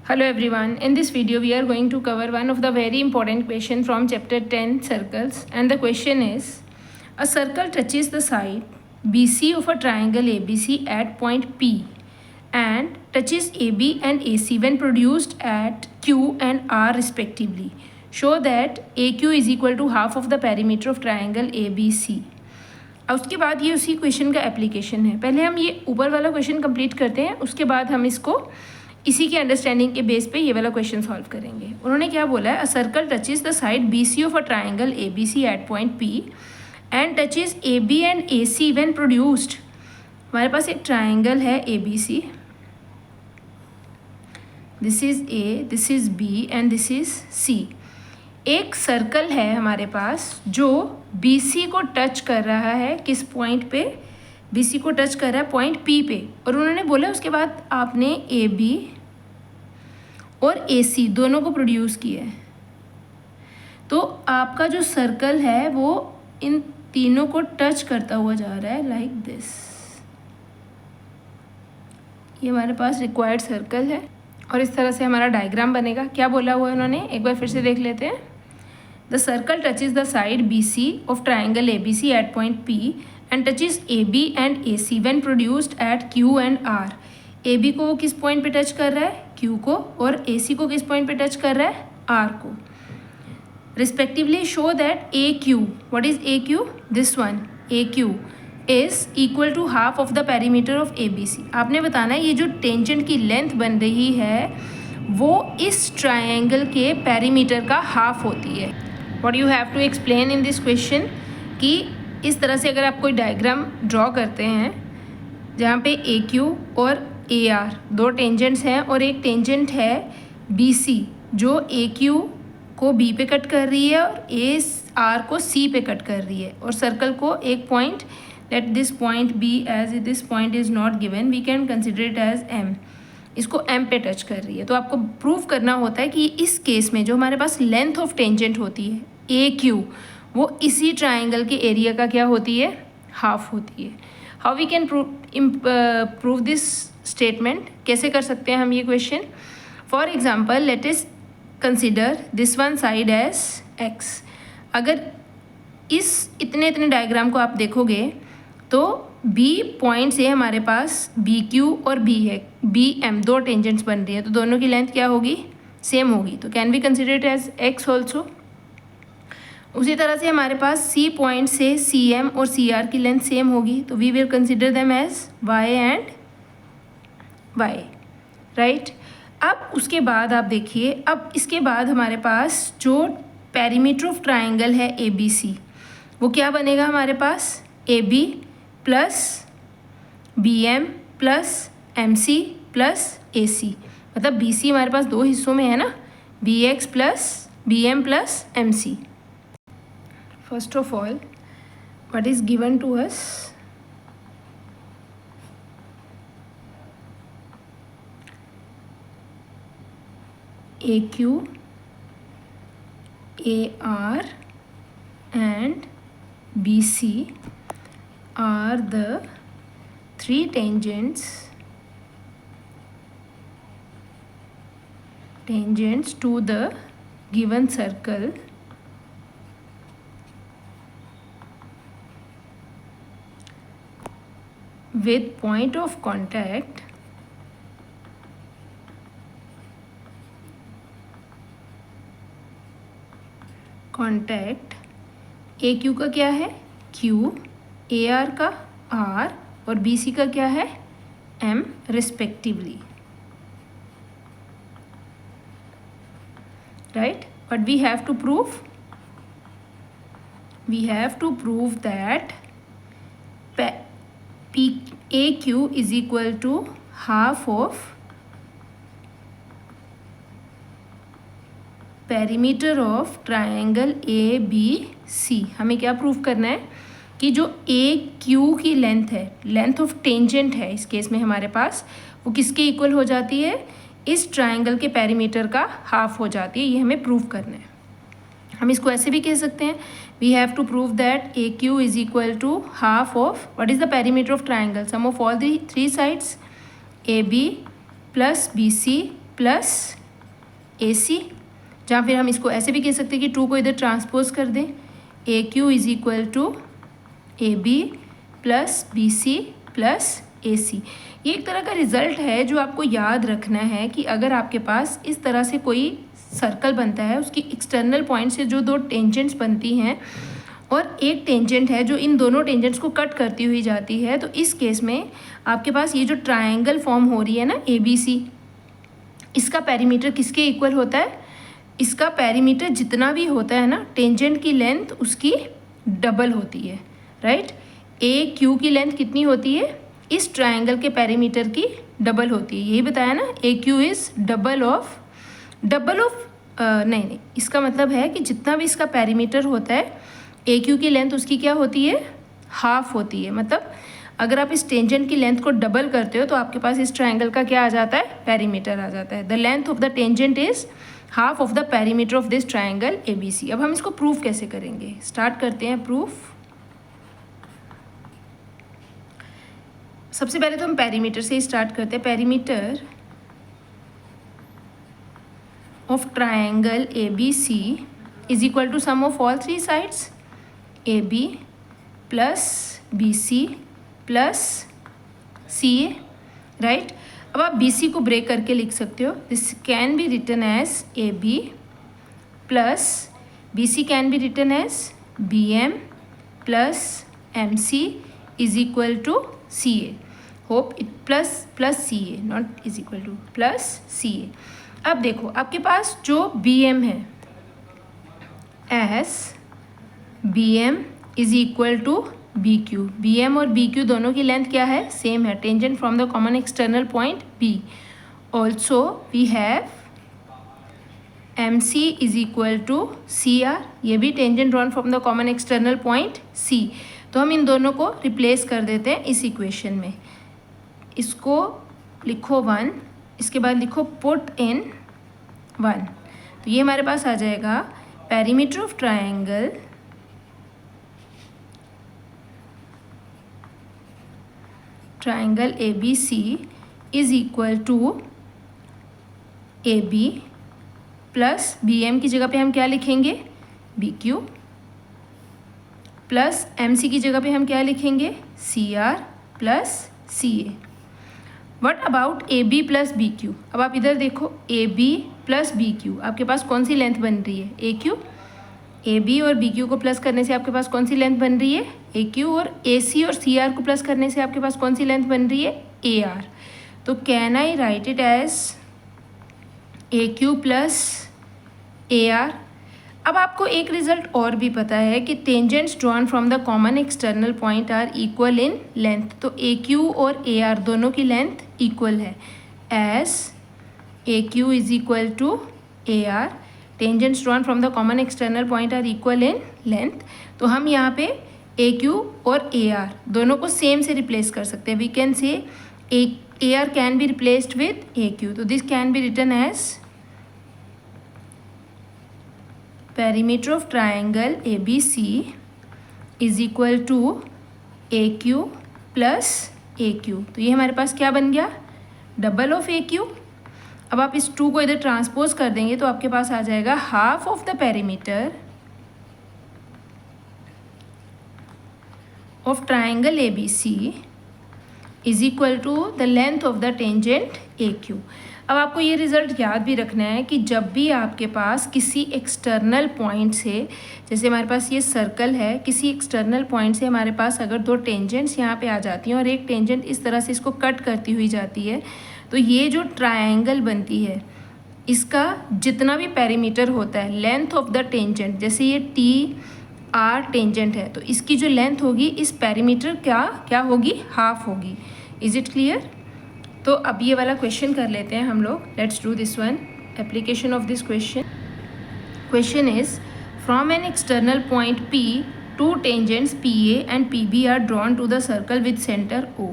Hello everyone, in this video we are going to cover one of the very important question from chapter 10 circles, and the question is a circle touches the side BC of a triangle ABC at point P and touches AB and AC when produced at Q and R respectively. Show that AQ is equal to half of the perimeter of triangle ABC. अब उसके बाद ये उसी question का application है. पहले हम ये ऊपर वाला क्वेश्चन कंप्लीट करते हैं, उसके बाद हम इसको इसी के अंडरस्टैंडिंग के बेस पे ये वाला क्वेश्चन सॉल्व करेंगे. उन्होंने क्या बोला है, a circle touches the side BC of a triangle ABC at point P and touches AB and AC when produced. हमारे पास एक ट्राइंगल है ABC, this is A, this is B and this is C. एक circle है हमारे पास जो BC को touch कर रहा है. किस पॉइंट पे? BC को टच कर रहा है पॉइंट P पे. और उन्होंने बोला उसके बाद आपने AB और AC दोनों को प्रोड्यूस किया है. तो आपका जो सर्कल है वो इन तीनों को टच करता हुआ जा रहा है लाइक दिस. ये हमारे पास रिक्वायर्ड सर्कल है और इस तरह से हमारा डायग्राम बनेगा. क्या बोला हुआ है उन्होंने, एक बार फिर से देख लेते हैं. The circle touches the side BC of triangle ABC at point P and touches AB and AC when produced at Q and R. AB को वो किस पॉइंट पे टच कर रहा है? Q को. और AC को किस पॉइंट पे टच कर रहा है? R को. Respectively show that AQ, what is AQ? This one, AQ is equal to half of the perimeter of ABC. आपने बताना है ये जो टेंजेंट की लेंथ बन रही है वो इस ट्राइंगल के पेरीमीटर का हाफ होती है. What you have to explain in this question कि इस तरह से अगर आप कोई डायग्राम ड्रॉ करते हैं जहाँ पे AQ और AR दो टेंजेंट्स हैं और एक टेंजेंट है BC जो AQ को B पे कट कर रही है और AR को C पे कट कर रही है, और सर्कल को एक point, let this point be as this point is not given, we can consider it as M. इसको M पे टच कर रही है. तो आपको प्रूव करना होता है कि इस केस में जो हमारे पास लेंथ ऑफ टेंजेंट होती है AQ वो इसी ट्राइंगल के एरिया का क्या होती है? हाफ होती है. How we can prove this statement, कैसे कर सकते हैं हम ये question? For example let us consider this one side as X. अगर इस इतने डायग्राम को आप देखोगे तो B पॉइंट से हमारे पास BQ और B है, BM दो टेंजेंट्स बन रही है, तो दोनों की लेंथ क्या होगी? सेम होगी. तो can we consider it as X also. उसी तरह से हमारे पास C पॉइंट से CM और CR की लेंथ सेम होगी, तो we will consider them as Y and Y, right. अब उसके बाद आप देखिए, अब इसके बाद हमारे पास जो पेरीमीटर ऑफ ट्राइंगल है ABC वो क्या बनेगा हमारे पास? AB plus BM plus MC plus AC. मतलब BC हमारे पास दो हिस्सों में है ना, BX plus BM plus MC. First of all, what is given to us? AQ, AR and BC are the three tangents to the given circle with point of contact AQ का क्या है? Q, AR का R और BC का क्या है? M respectively, right. But we have to prove that AQ is equal to half of perimeter of triangle ABC. हमें क्या प्रूव करना है कि जो AQ की लेंथ है, लेंथ ऑफ टेंजेंट है इस केस में हमारे पास, वो किसके इक्वल हो जाती है? इस ट्राइंगल के पेरीमीटर का हाफ हो जाती है. ये हमें प्रूव करना है. हम इसको ऐसे भी कह सकते हैं, we have to prove that AQ is equal to half of what is the perimeter of triangle, sum of all the three sides AB plus BC plus A C, जहाँ फिर हम इसको ऐसे भी कह सकते हैं कि 2 को इधर ट्रांसपोज कर दें, A Q is equal to A B plus B C plus A C. ये एक तरह का रिजल्ट है जो आपको याद रखना है कि अगर आपके पास इस तरह से कोई सर्कल बनता है, उसकी एक्सटर्नल पॉइंट से जो 2 टेंजेंट्स बनती हैं और एक टेंजेंट है जो इन दोनों टेंजेंट्स को कट करती हुई जाती है, तो इस केस में आपके पास ये जो ट्रायंगल फॉर्म हो रही है ना ए बी सी, इसका पेरीमीटर किसके इक्वल होता है? इसका पेरीमीटर जितना भी होता है ना, टेंजेंट की लेंथ उसकी डबल होती है, राइट। ए क्यू की लेंथ कितनी होती है? इस ट्रायंगल के पेरीमीटर की डबल होती है, यही बताया ना, ए क्यू इज़ डबल ऑफ नहीं, इसका मतलब है कि जितना भी इसका पेरीमीटर होता है, ए क्यू की लेंथ उसकी क्या होती है? हाफ होती है। मतलब अगर आप इस टेंजेंट की लेंथ को डबल करते हो तो आपके पास इस ट्रायंगल का क्या आ जाता है? पेरीमीटर आ जाता है। The length of the tangent is half of the perimeter of this triangle A B C. अब हम इसको प्रूफ कैसे करेंगे? स्टार्ट करते हैं प्रूफ। सबसे पहले तो हम पेरीमीटर से ही स्टार्ट करते हैं। Perimeter of triangle A B C is equal to sum of all 3 sides, A B plus B C plus C A, right. अब आप बी सी को ब्रेक करके लिख सकते हो। This can be written as A B plus B C can be written as B M plus M C is equal to C A. Hope it plus C A, not is equal to, plus C A. अब देखो आपके पास जो B M है, as B M is equal to B Q. B M और B Q दोनों की length क्या है? सेम है, tangent from the common external point B. Also we have M C is equal to C R, ये भी tangent drawn from the common external point C. तो हम इन दोनों को रिप्लेस कर देते हैं इस इक्वेशन में। इसको लिखो 1, इसके बाद लिखो पुट इन 1, तो ये हमारे पास आ जाएगा perimeter of triangle A B C is equal to A B plus B M की जगह पे हम क्या लिखेंगे? B Q, plus M C की जगह पे हम क्या लिखेंगे? C R plus C A. What about A B plus B Q? अब आप इधर देखो, A B plus B Q, आपके पास कौन सी लेंथ बन रही है? A Q. ए बी और बी क्यू को प्लस करने से आपके पास कौन सी लेंथ बन रही है? A Q. और ए सी और सी आर को प्लस करने से आपके पास कौन सी लेंथ बन रही है? A R. तो can I write it as A Q plus A R. अब आपको एक रिजल्ट और भी पता है कि tangents drawn from the common external point are equal in length. तो ए क्यू और ए आर दोनों की लेंथ इक्वल है, as A Q is equal to A R, tangents drawn from the common external point are equal in length. तो हम यहाँ पे ए Q और ए आर दोनों को सेम से रिप्लेस कर सकते हैं। We can say A R can be replaced with A Q, तो this can be written as perimeter of triangle A B C is equal to A Q plus A Q. तो ये हमारे पास क्या बन गया? Double of A Q. अब आप इस 2 को इधर ट्रांसपोज कर देंगे तो आपके पास आ जाएगा half of the perimeter of triangle A B C is equal to the length of the tangent A Q. अब आपको ये रिज़ल्ट याद भी रखना है कि जब भी आपके पास किसी एक्सटर्नल पॉइंट से, जैसे हमारे पास ये सर्कल है, किसी एक्सटर्नल पॉइंट से हमारे पास अगर 2 टेंजेंट्स यहाँ पे आ जाती हैं और एक टेंजेंट इस तरह से इसको कट करती हुई जाती है, तो ये जो ट्रायंगल बनती है इसका जितना भी पेरीमीटर होता है, लेंथ ऑफ द टेंजेंट, जैसे ये टी आर टेंजेंट है तो इसकी जो लेंथ होगी इस पेरीमीटर क्या होगी? हाफ होगी। Is it clear? तो अब ये वाला क्वेश्चन कर लेते हैं हम लोग। Let's do this one, application of this question. Question is from an external point P, 2 tangents PA and PB are drawn to the circle with centre O।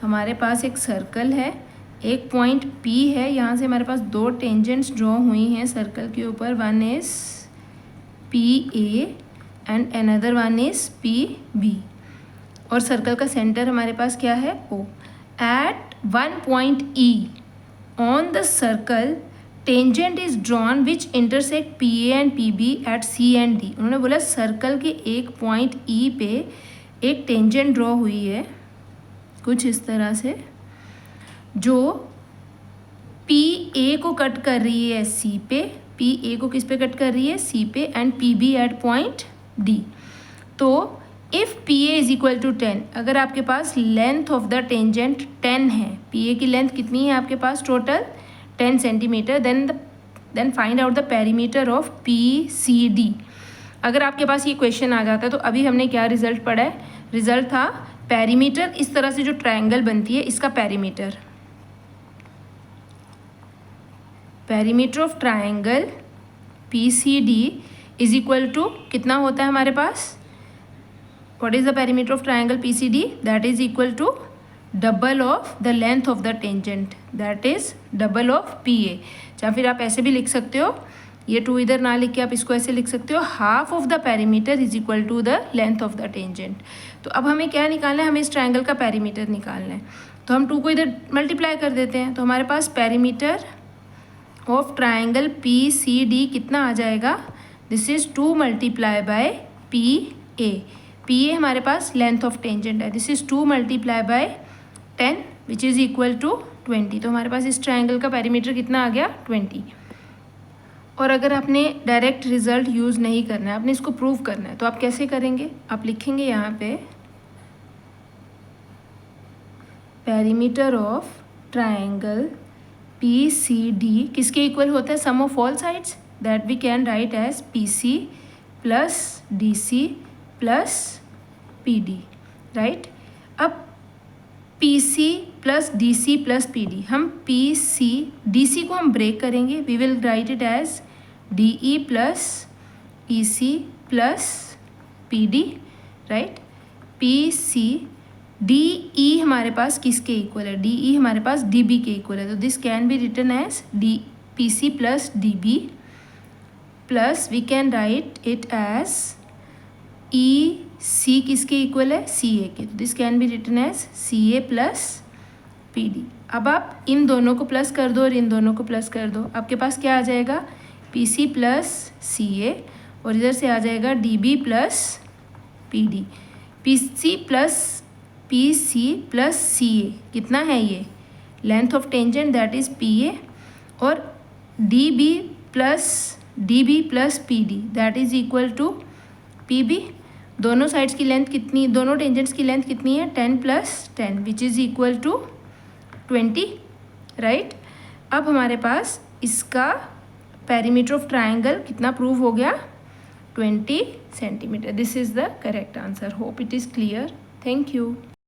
हमारे पास एक सर्कल है, एक पॉइंट P है, यहाँ से हमारे पास 2 टेंजेंट्स ड्रॉ हुई हैं सर्कल के ऊपर। One is PA and another one is PB, और सर्कल का सेंटर हमारे पास क्या है? O। At 1 point E, on the circle tangent is drawn which intersect P A and P B at C and D. उन्होंने बोला circle के एक पॉइंट ई पे एक टेंजेंट ड्रॉ हुई है कुछ इस तरह से, जो पी ए को कट कर रही है सी पे, पी ए को किस पे कट कर रही है सी पे, and P B at point D. तो if P A is equal to 10, अगर आपके पास लेंथ ऑफ द टेंजेंट 10 है, पी ए की लेंथ कितनी है आपके पास total 10 centimetre, then find out the perimeter of P C D. अगर आपके पास ये क्वेश्चन आ जाता है तो अभी हमने क्या रिजल्ट पढ़ा है, रिजल्ट था पेरीमीटर, इस तरह से जो ट्रायंगल बनती है इसका perimeter, perimeter of triangle P C D is equal to कितना होता है हमारे पास, what is the perimeter of triangle P C D, that is equal to double of the length of the tangent, that is double of P A. या फिर आप ऐसे भी लिख सकते हो, ये 2 इधर ना लिख के आप इसको ऐसे लिख सकते हो, half of the perimeter is equal to the length of the tangent. तो अब हमें क्या निकालना है, हमें इस ट्रायंगल का पेरीमीटर निकालना है। तो हम 2 को इधर मल्टीप्लाई कर देते हैं, तो हमारे पास perimeter of triangle P C D कितना आ जाएगा, this is 2 multiply by P A. P A हमारे पास लेंथ ऑफ टेंजेंट है, this is 2 multiply by 10 which is equal to 20। तो हमारे पास इस ट्रायंगल का पेरीमीटर कितना आ गया 20। और अगर आपने डायरेक्ट रिजल्ट यूज़ नहीं करना है, आपने इसको प्रूव करना है, तो आप कैसे करेंगे, आप लिखेंगे यहाँ पे perimeter of triangle P C D किसके इक्वल होता है, sum of all sides, that we can write as P C plus D C plus P D, right. अब P C plus D C plus P D, हम P C D C को हम break करेंगे, we will write it as D E plus E C plus P D, right. P C D E हमारे पास किसके equal है, D E हमारे पास D B के इक्वल है, तो this can be written as D P C plus D B plus we can write it as E C किसके equal है सी ए के, तो this can be written as C A plus P D. अब आप इन दोनों को plus कर दो और इन दोनों को प्लस कर दो, आपके पास क्या आ जाएगा पी सी प्लस सी ए, और इधर से आ जाएगा D B plus P D. P C plus C A कितना है, ये length of tangent that is P A, और D B plus P D that is equal to P B. दोनों साइड्स की लेंथ कितनी, दोनों टेंजेंट्स की length कितनी है 10 plus 10 which is equal to 20, right. अब हमारे पास इसका पेरीमीटर ऑफ ट्रायंगल कितना प्रूव हो गया 20 centimetre. This is the correct answer. Hope it is clear. Thank you.